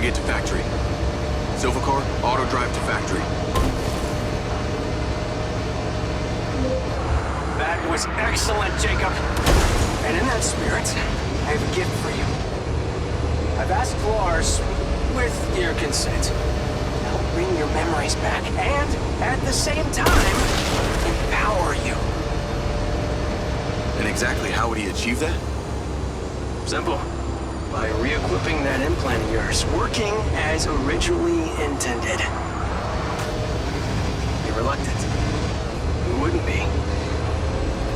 Navigate to factory. Silvacar, auto drive to factory. That was excellent, Jacob. And in that spirit, I have a gift for you. I've asked Lars, with your consent, to help bring your memories back and, at the same time, empower you. And exactly how would he achieve that? Simple. By re-equipping that implant of yours, working as originally intended. You're reluctant. You wouldn't be.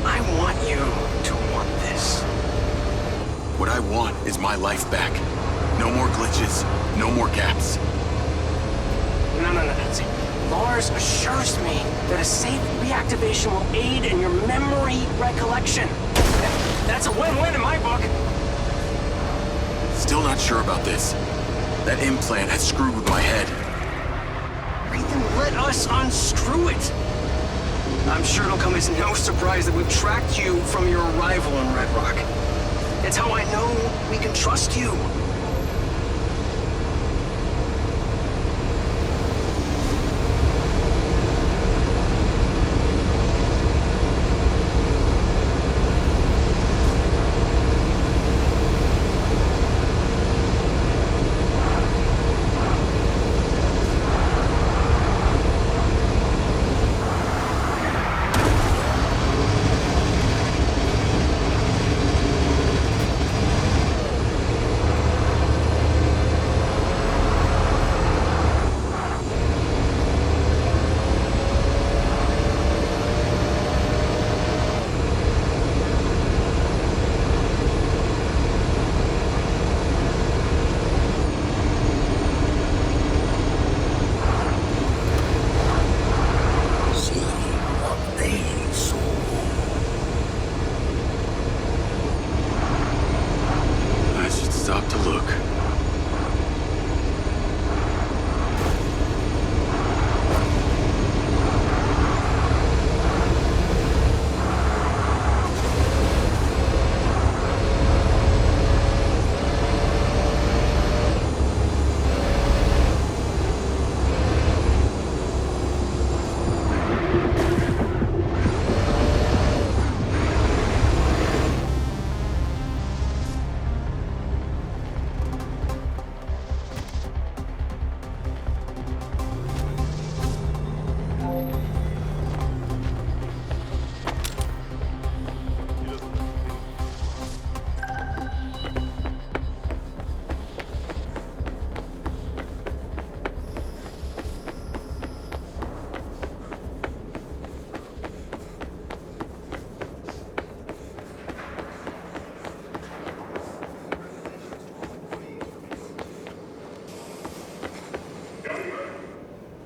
I want you to want this. What I want is my life back. No more glitches, no more gaps. No. See, Lars assures me that a safe reactivation will aid in your memory recollection. That's a win-win in my book. Still not sure about this. That implant has screwed with my head. Then let us unscrew it. I'm sure it'll come as no surprise that we've tracked you from your arrival in Red Rock. It's how I know we can trust you.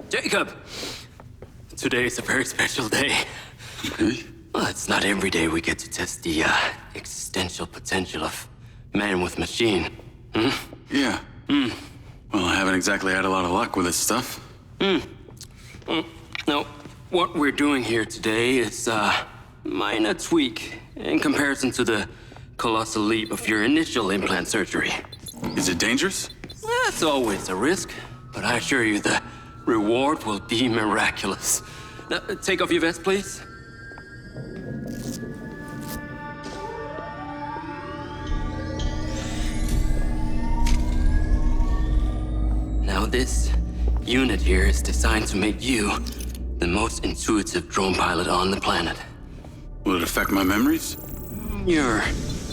Jacob! Today is a very special day. Okay. Well, it's not every day we get to test the existential potential of man with machine. Hmm? Yeah. Well, I haven't exactly had a lot of luck with this stuff. No, what we're doing here today is a minor tweak in comparison to the colossal leap of your initial implant surgery. Is it dangerous? That's always a risk, but I assure you the reward will be miraculous. Now, take off your vest, please. Now, this unit here is designed to make you the most intuitive drone pilot on the planet. Will it affect my memories? Your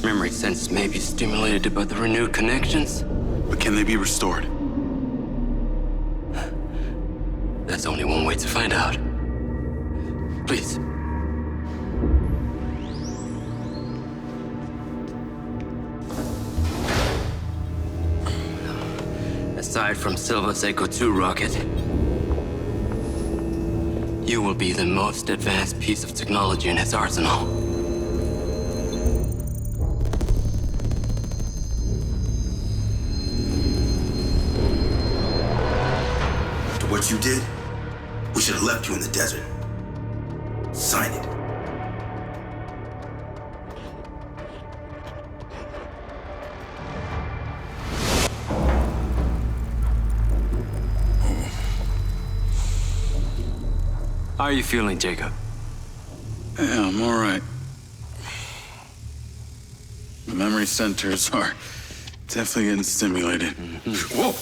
memory sense may be stimulated by the renewed connections. But can they be restored? There's only one way to find out. Please. Aside from Silva's Echo 2 rocket, you will be the most advanced piece of technology in his arsenal. After what you did, we should have left you in the desert. Sign it. How are you feeling, Jacob? Yeah, I'm all right. The memory centers are definitely getting stimulated. Whoa!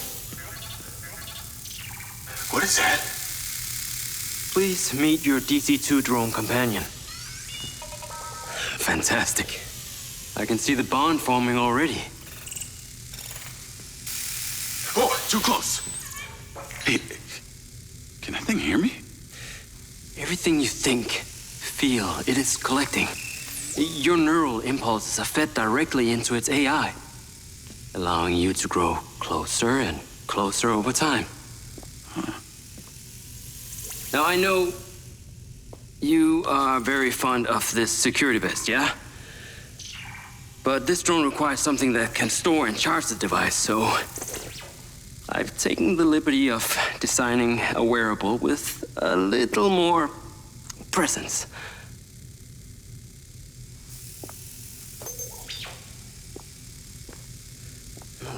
What is that? Please meet your DC-2 drone companion. Fantastic. I can see the bond forming already. Oh, too close. Hey, can that thing hear me? Everything you think, feel, it is collecting. Your neural impulses are fed directly into its AI, allowing you to grow closer and closer over time. Now, I know you are very fond of this security vest, yeah? But this drone requires something that can store and charge the device, so I've taken the liberty of designing a wearable with a little more presence.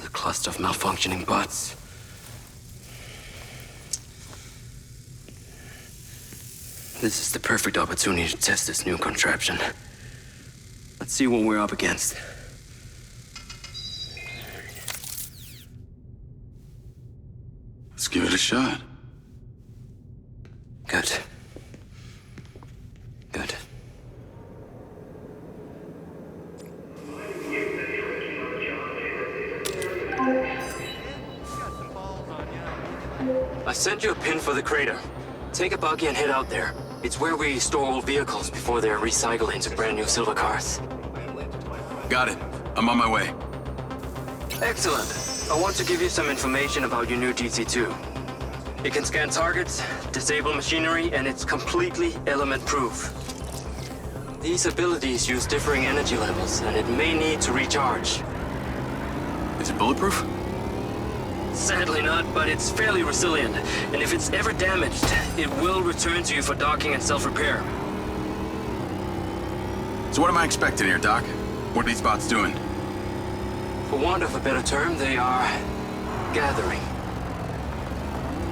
The cluster of malfunctioning bots. This is the perfect opportunity to test this new contraption. Let's see what we're up against. Let's give it a shot. Good. Good. I sent you a pin for the crater. Take a buggy and head out there. It's where we store old vehicles before they're recycled into brand new silver cars. Got it. I'm on my way. Excellent. I want to give you some information about your new DC-2. It can scan targets, disable machinery, and it's completely element-proof. These abilities use differing energy levels, and it may need to recharge. Is it bulletproof? Sadly not, but it's fairly resilient, and if it's ever damaged, it will return to you for docking and self-repair. So what am I expecting here, Doc? What are these bots doing? For want of a better term, they are gathering.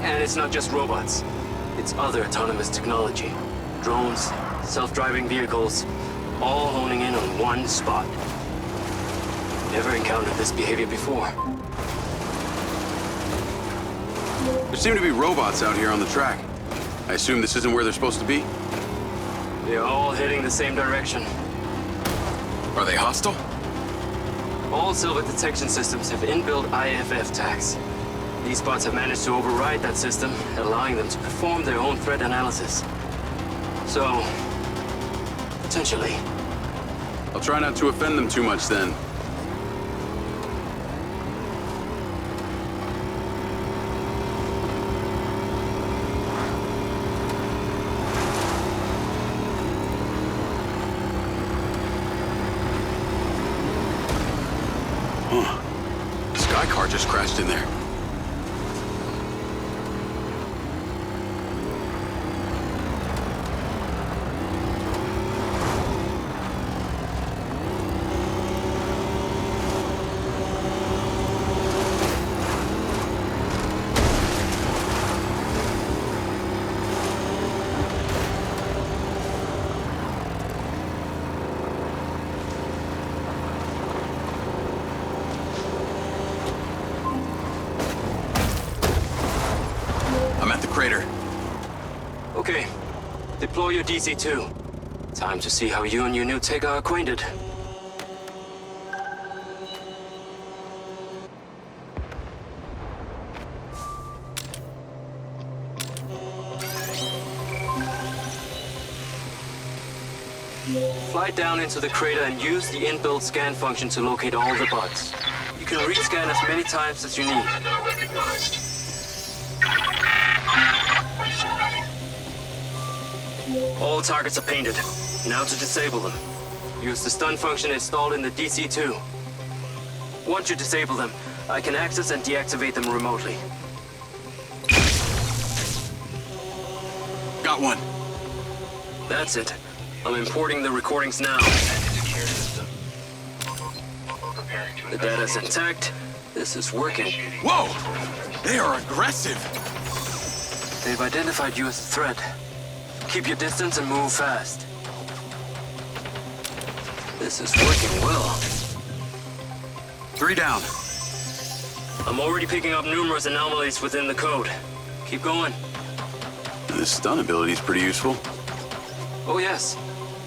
And it's not just robots. It's other autonomous technology. Drones, self-driving vehicles, all honing in on one spot. Never encountered this behavior before. There seem to be robots out here on the track. I assume this isn't where they're supposed to be? They're all heading the same direction. Are they hostile? All silver detection systems have inbuilt IFF tags. These bots have managed to override that system, allowing them to perform their own threat analysis. So, potentially. I'll try not to offend them too much then. Sky car just crashed in there. Crater. Okay, deploy your DC-2. Time to see how you and your new tech are acquainted. Fly down into the crater and use the inbuilt scan function to locate all the bots. You can rescan as many times as you need. All targets are painted. Now to disable them. Use the stun function installed in the DC-2. Once you disable them, I can access and deactivate them remotely. Got one. That's it. I'm importing the recordings now. The data's intact. This is working. Whoa! They are aggressive! They've identified you as a threat. Keep your distance and move fast. This is working well. 3 down. I'm already picking up numerous anomalies within the code. Keep going. This stun ability is pretty useful. Oh yes.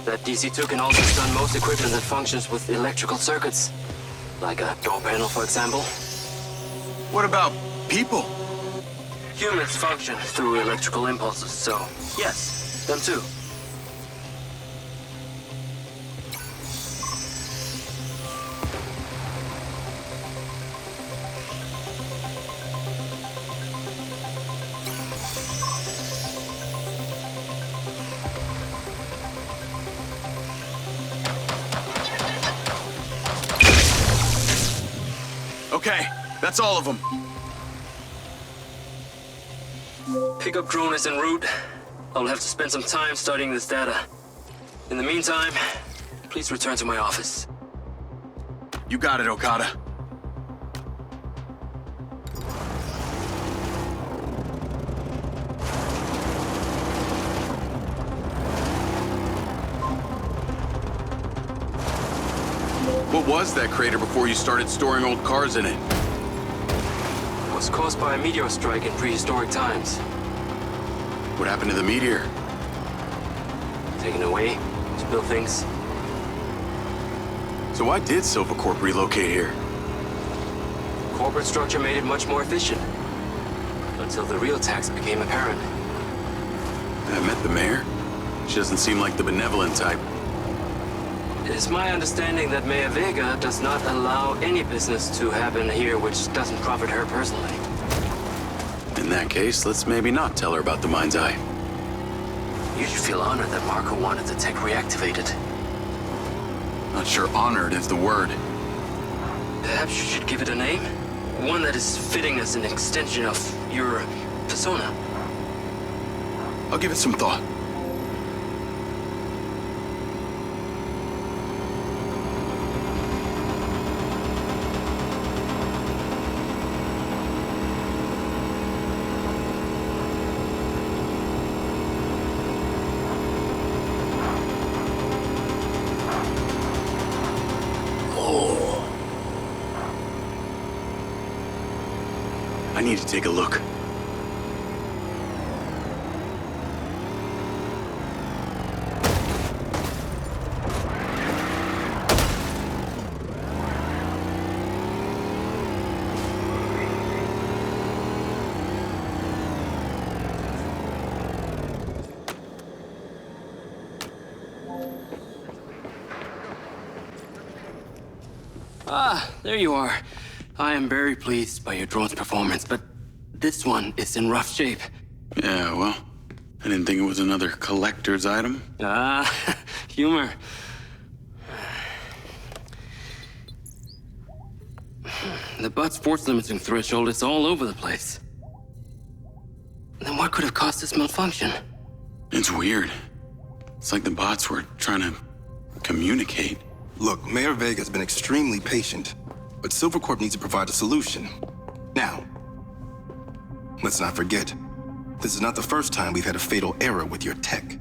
That DC-2 can also stun most equipment that functions with electrical circuits. Like a door panel, for example. What about people? Humans function through electrical impulses, so yes, them too. Okay, that's all of them. Pickup drone is en route. I'll have to spend some time studying this data. In the meantime, please return to my office. You got it, Okada. What was that crater before you started storing old cars in it? It was caused by a meteor strike in prehistoric times. What happened to the meteor? Taken away to build things. So why did Silvercorp relocate here? Corporate structure made it much more efficient. Until the real tax became apparent. I met the mayor. She doesn't seem like the benevolent type. It is my understanding that Mayor Vega does not allow any business to happen here which doesn't profit her personally. In that case, let's maybe not tell her about the MindsEye. You should feel honored that Marco wanted the tech reactivated. Not sure honored is the word. Perhaps you should give it a name? One that is fitting as an extension of your persona. I'll give it some thought. I need to take a look. Ah, there you are. I am very pleased by your drone's performance, but this one is in rough shape. Yeah, well, I didn't think it was another collector's item. Ah, humor. The butt's force limiting threshold is all over the place. Then what could have caused this malfunction? It's weird. It's like the bots were trying to communicate. Look, Mayor Vega's been extremely patient, but Silvercorp needs to provide a solution. Now, let's not forget, this is not the first time we've had a fatal error with your tech.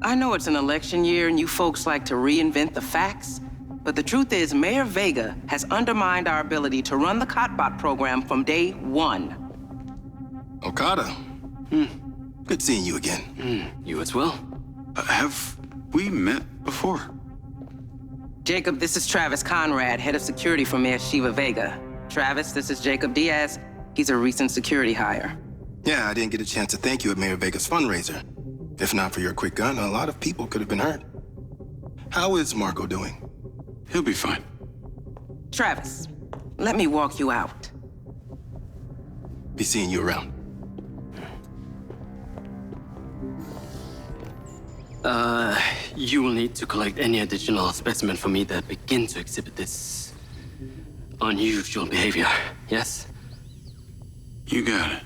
I know it's an election year and you folks like to reinvent the facts, but the truth is Mayor Vega has undermined our ability to run the Cotbot program from day one. Okada. Good seeing you again. You as well. Have we met before? Jacob, this is Travis Conrad, head of security for Mayor Shiva Vega. Travis, this is Jacob Diaz. He's a recent security hire. Yeah, I didn't get a chance to thank you at Mayor Vega's fundraiser. If not for your quick gun, a lot of people could have been hurt. How is Marco doing? He'll be fine. Travis, let me walk you out. Be seeing you around. You will need to collect any additional specimen for me that begin to exhibit this unusual behavior, yes? You got it.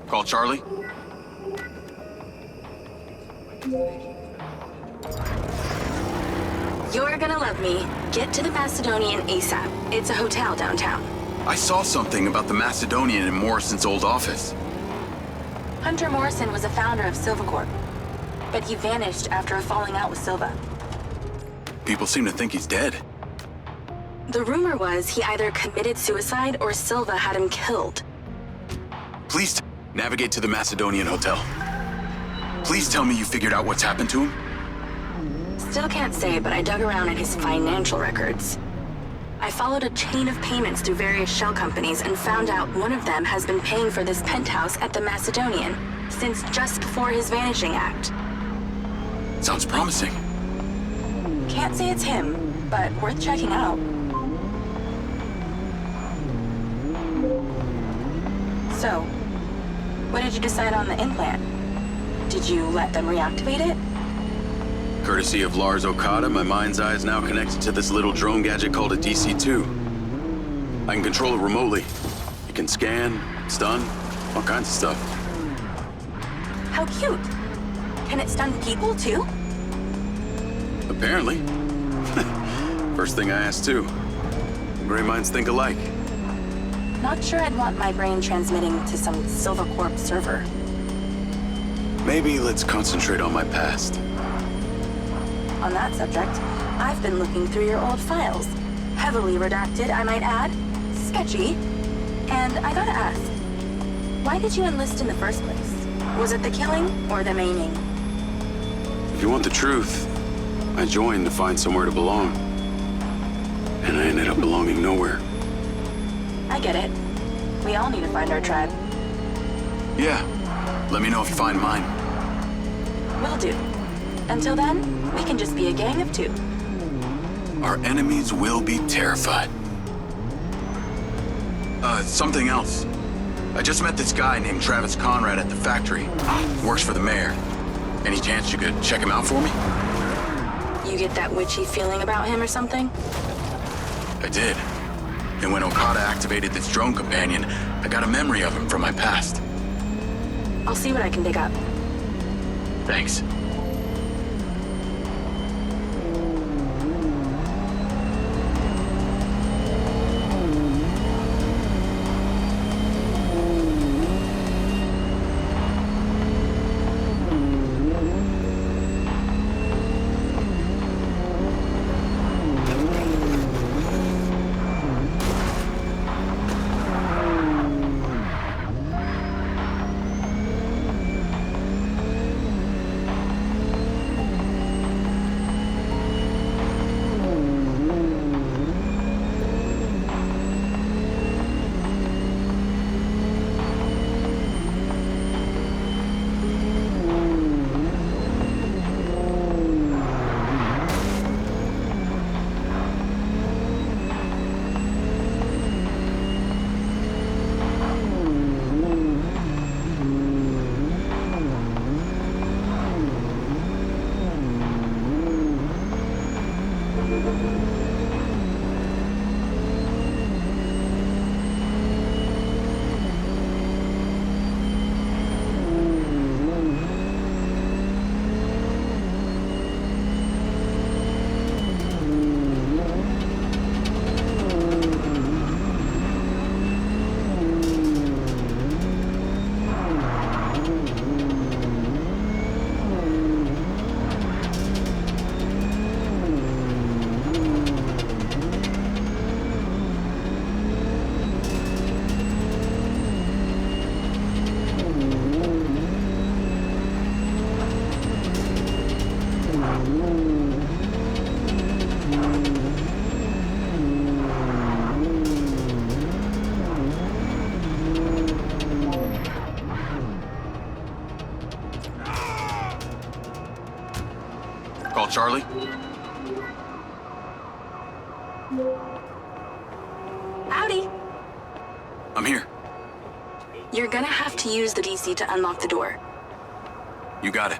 Call Charlie. You're gonna love me. Get to the Macedonian ASAP. It's a hotel downtown. I saw something about the Macedonian in Morrison's old office. Hunter Morrison was a founder of Silva Corp, but he vanished after a falling out with Silva. People seem to think he's dead. The rumor was he either committed suicide or Silva had him killed. Please navigate to the Macedonian hotel. Please tell me you figured out what's happened to him. Still can't say, but I dug around in his financial records. I followed a chain of payments through various shell companies and found out one of them has been paying for this penthouse at the Macedonian since just before his vanishing act. Sounds promising. Can't say it's him, but worth checking out. So, what did you decide on the implant? Did you let them reactivate it? Courtesy of Lars Okada, my MindsEye is now connected to this little drone gadget called a DC-2. I can control it remotely. It can scan, stun, all kinds of stuff. How cute. Can it stun people too? Apparently. First thing I asked too. Gray minds think alike. Not sure I'd want my brain transmitting to some Silva Corp server. Maybe let's concentrate on my past. On that subject, I've been looking through your old files. Heavily redacted, I might add. Sketchy. And I gotta ask, why did you enlist in the first place? Was it the killing or the maiming? If you want the truth, I joined to find somewhere to belong. And I ended up belonging nowhere. I get it. We all need to find our tribe. Yeah. Let me know if you find mine. Will do. Until then, we can just be a gang of two. Our enemies will be terrified. Something else. I just met this guy named Travis Conrad at the factory. Works for the mayor. Any chance you could check him out for me? You get that witchy feeling about him or something? I did. And when Okada activated this drone companion, I got a memory of him from my past. I'll see what I can dig up. Thanks. Call Charlie? Howdy. I'm here. You're gonna have to use the DC to unlock the door. You got it.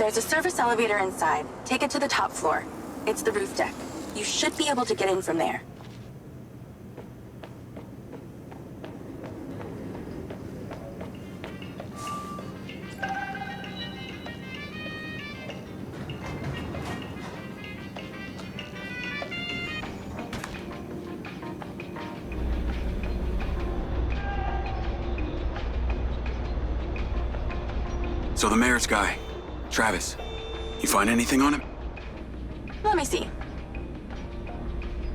There's a service elevator inside. Take it to the top floor. It's the roof deck. You should be able to get in from there. So the mayor's guy, Travis, you find anything on him? Let me see.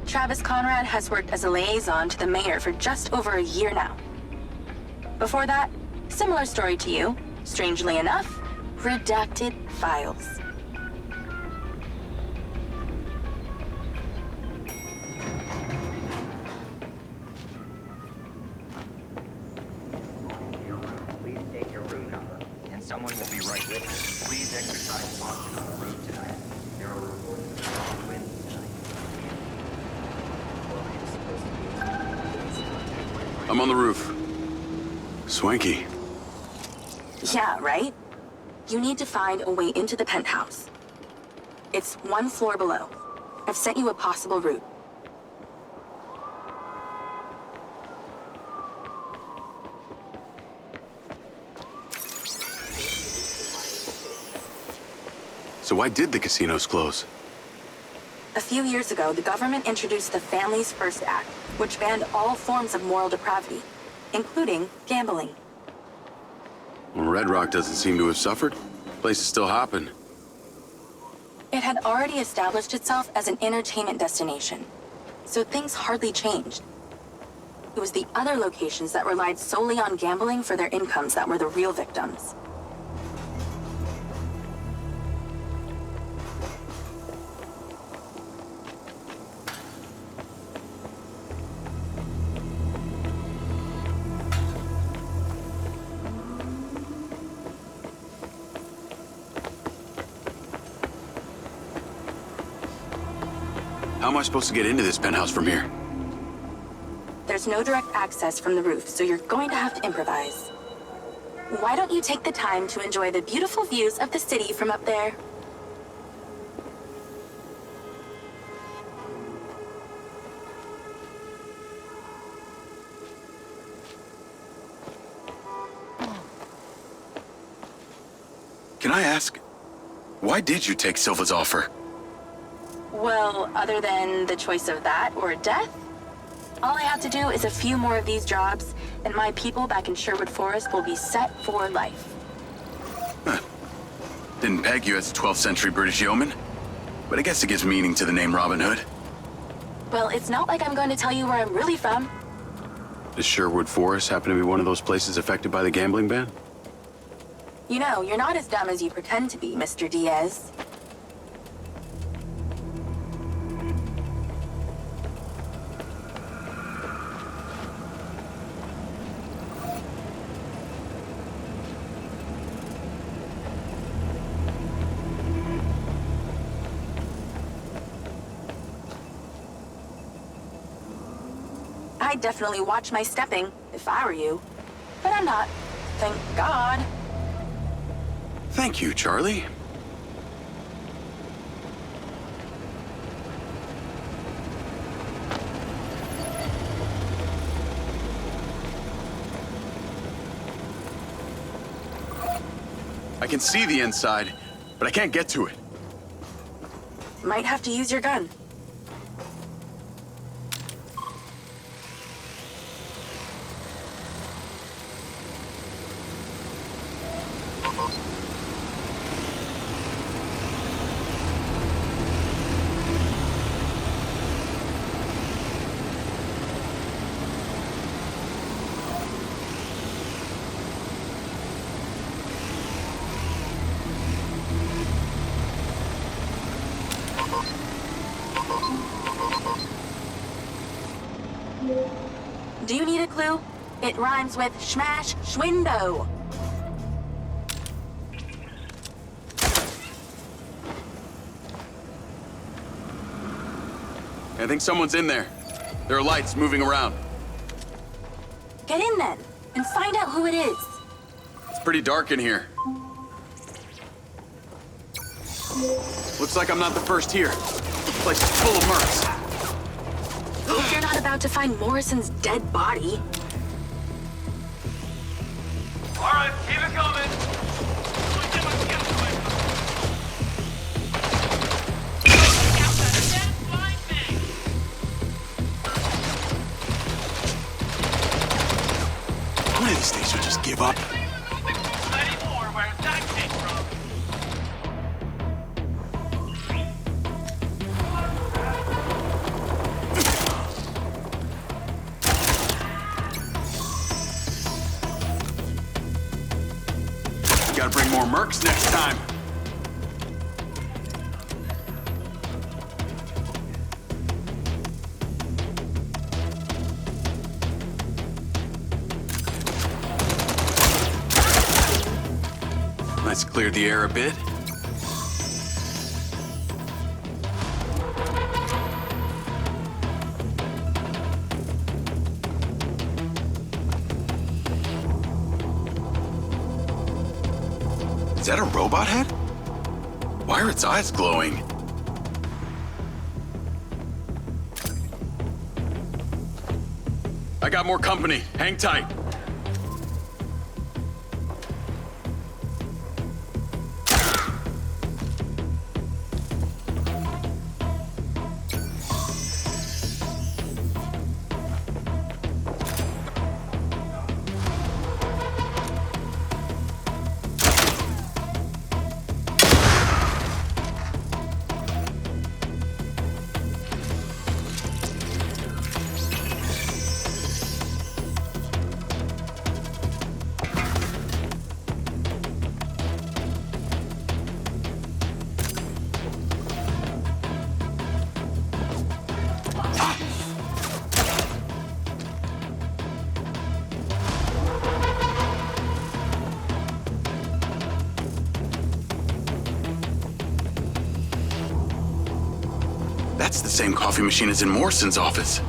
Travis Conrad has worked as a liaison to the mayor for just over a year now. Before that, similar story to you. Strangely enough, redacted files. Please state your room number, and someone will be right with you. Please exercise caution on the road tonight. There are reports of strong winds tonight. I'm on the roof. Swanky. Yeah, right? You need to find a way into the penthouse. It's one floor below. I've sent you a possible route. So why did the casinos close? A few years ago, the government introduced the Family's First Act, which banned all forms of moral depravity, including gambling. Well, Red Rock doesn't seem to have suffered. Place is still hopping. It had already established itself as an entertainment destination, so things hardly changed. It was the other locations that relied solely on gambling for their incomes that were the real victims. How am I supposed to get into this penthouse from here? There's no direct access from the roof, so you're going to have to improvise. Why don't you take the time to enjoy the beautiful views of the city from up there? Can I ask, why did you take Silva's offer? Well, other than the choice of that or death, all I have to do is a few more of these jobs, and my people back in Sherwood Forest will be set for life. Huh. Didn't peg you as a 12th century British yeoman, but I guess it gives meaning to the name Robin Hood. Well, it's not like I'm going to tell you where I'm really from. Does Sherwood Forest happen to be one of those places affected by the gambling ban? You know, you're not as dumb as you pretend to be, Mr. Diaz. I'd definitely watch my stepping if I were you. But I'm not. Thank God. Thank you, Charlie. I can see the inside, but I can't get to it. Might have to use your gun. Do you need a clue? It rhymes with smash schwindo. I think someone's in there. There are lights moving around. Get in then, and find out who it is. It's pretty dark in here. Looks like I'm not the first here. The place is full of mercs. Hope you're not about to find Morrison's dead body. All right, keep it coming. One of these things will just give up. Gotta bring more mercs next time. Let's clear the air a bit. Is that a robot head? Why are its eyes glowing? I got more company. Hang tight. That's the same coffee machine as in Morrison's office.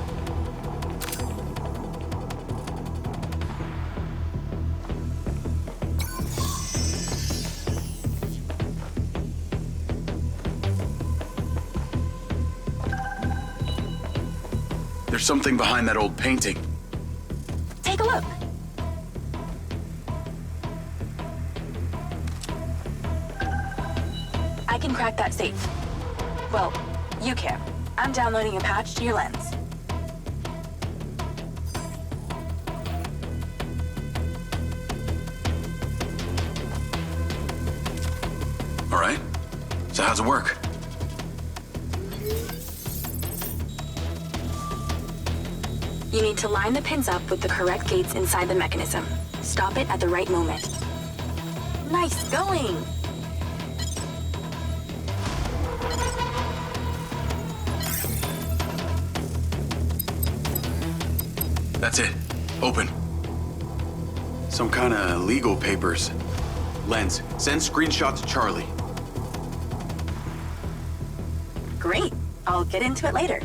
There's something behind that old painting. Take a look. I can crack that safe. Well, you can. I'm downloading a patch to your lens. All right. So how's it work? You need to line the pins up with the correct gates inside the mechanism. Stop it at the right moment. Nice going! That's it. Open. Some kind of legal papers. Lens, send screenshot to Charlie. Great. I'll get into it later.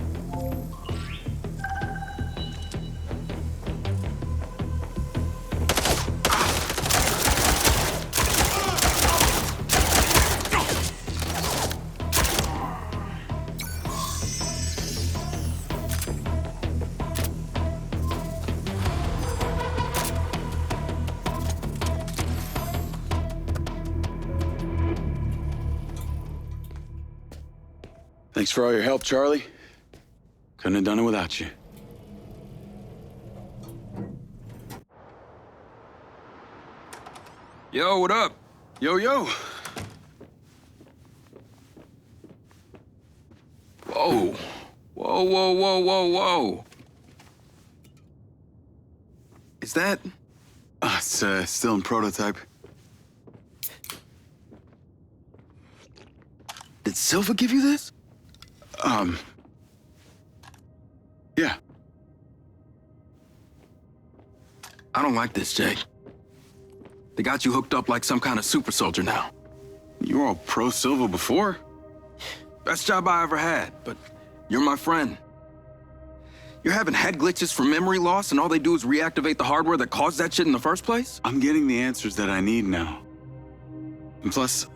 Thanks for all your help, Charlie. Couldn't have done it without you. Yo, what up? Yo, yo. Whoa. Whoa, whoa, whoa, whoa, whoa. Is that... It's still in prototype. Did Silva give you this? Yeah. I don't like this, Jay. They got you hooked up like some kind of super soldier now. You were all pro-Silva before. Best job I ever had, but you're my friend. You're having head glitches from memory loss and all they do is reactivate the hardware that caused that shit in the first place? I'm getting the answers that I need now. And plus,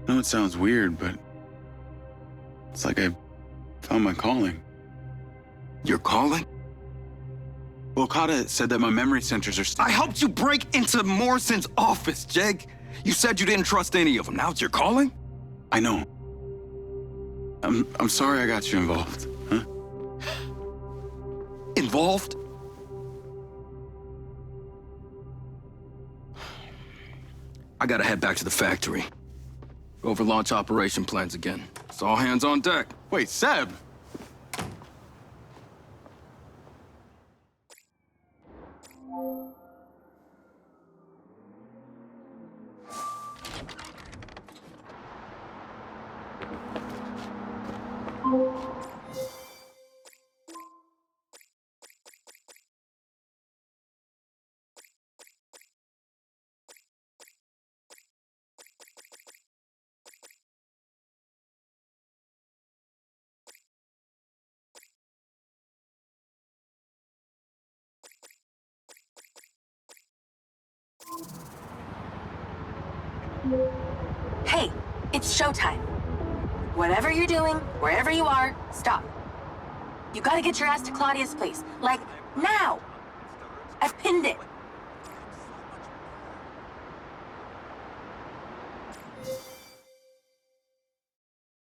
I know it sounds weird, but it's like I found my calling. Your calling? Okada said that my memory centers are I helped you break into Morrison's office, Jake. You said you didn't trust any of them. Now it's your calling? I know. I'm sorry I got you involved, huh? Involved? I gotta head back to the factory. Go over launch operation plans again. It's all hands on deck. Wait, Seb! Hey, it's showtime. Whatever you're doing, wherever you are, stop. You gotta get your ass to Claudia's place. Like, now! I've pinned it.